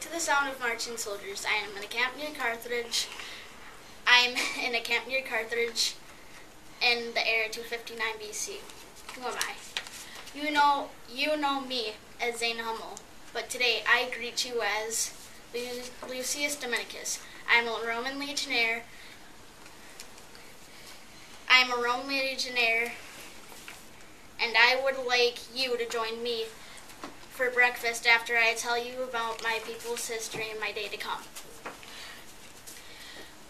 to the sound of marching soldiers. I am in a camp near Carthage. I'm in a camp near Carthage in the era 259 BC. Who am I? You know me as Zane Hummel, but today I greet you as Lucius Dominicus. I'm a Roman legionnaire. And I would like you to join me for breakfast after I tell you about my people's history and my day to come.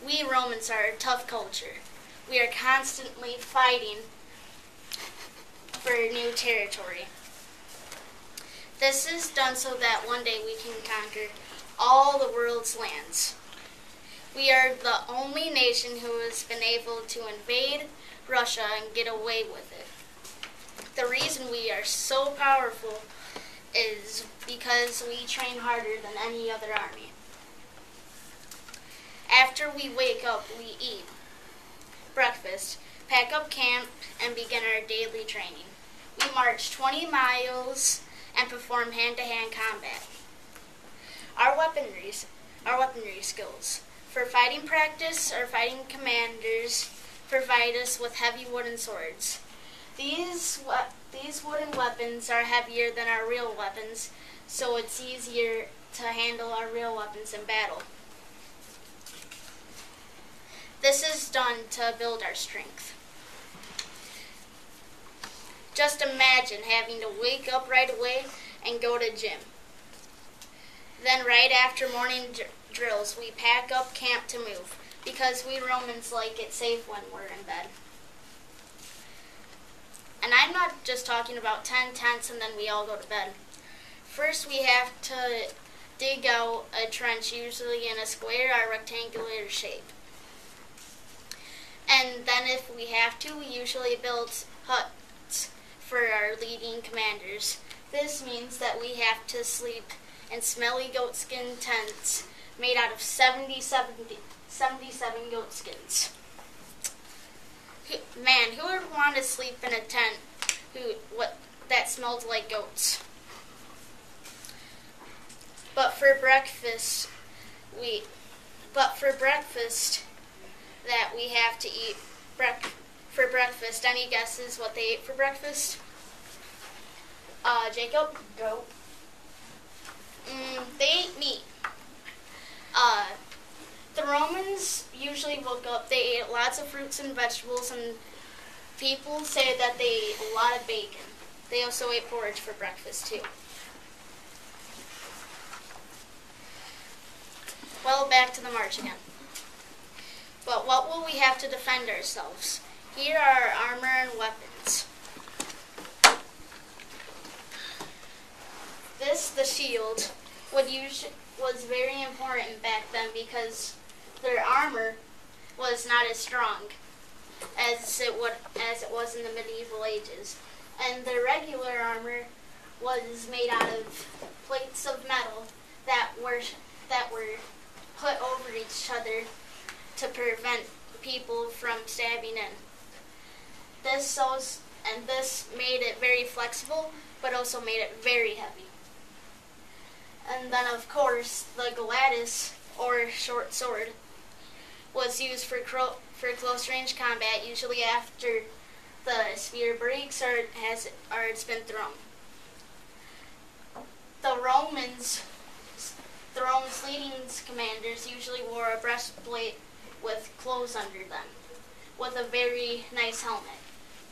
We Romans are a tough culture. We are constantly fighting for new territory. This is done so that one day we can conquer all the world's lands. We are the only nation who has been able to invade Russia and get away with it. The reason we are so powerful is because we train harder than any other army. After we wake up, we eat breakfast, pack up camp, and begin our daily training. We march 20 miles and perform hand-to-hand combat. Our weaponry skills. For fighting practice, our fighting commanders provide us with heavy wooden swords. These wooden weapons are heavier than our real weapons, so it's easier to handle our real weapons in battle. This is done to build our strength. Just imagine having to wake up right away and go to gym. Then right after morning drills, we pack up camp to move, because we Romans like it safe when we're in bed. And I'm not just talking about 10 tents and then we all go to bed. First we have to dig out a trench, usually in a square or rectangular shape. And then if we have to, we usually build huts for our leading commanders. This means that we have to sleep in smelly goatskin tents made out of 77 goat skins. Man, who would want to sleep in a tent that smelled like goats? But for breakfast that we have to eat for breakfast. Any guesses what they ate for breakfast? Jacob? Goat. They ate meat. The Romans usually woke up, they ate lots of fruits and vegetables, and people say that they ate a lot of bacon. They also ate porridge for breakfast too. Well, back to the march again. But what will we have to defend ourselves? Here are our armor and weapons. The shield, was very important back then because their armor was not as strong as it was in the medieval ages. And their regular armor was made out of plates of metal that were put over each other to prevent people from stabbing in. This made it very flexible, but also made it very heavy. And then, of course, the gladius, or short sword, was used for close-range combat, usually after the spear breaks or it's been thrown. The Romans leading commanders usually wore a breastplate with clothes under them, with a very nice helmet.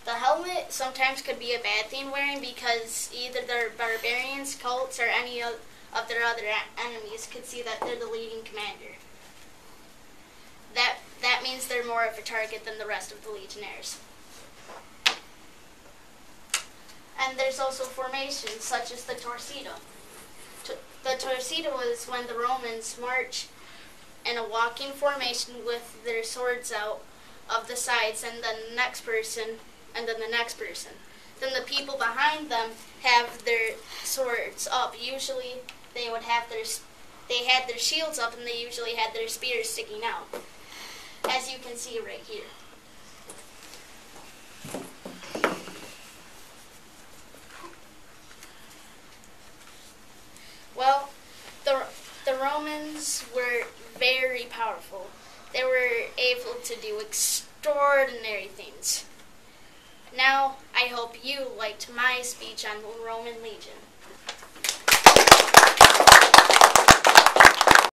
The helmet sometimes could be a bad thing wearing because either their barbarians, cults, or any of their other enemies could see that they're the leading commander. That means they're more of a target than the rest of the legionnaires. And there's also formations such as the torcido. The torcido is when the Romans march in a walking formation with their swords out of the sides, and then the next person, and then the next person. Then the people behind them have their swords up. Usually they had their shields up, and they usually had their spears sticking out, as you can see right here. Well, the Romans were very powerful. They were able to do extraordinary things. Now, I hope you liked my speech on the Roman Legion.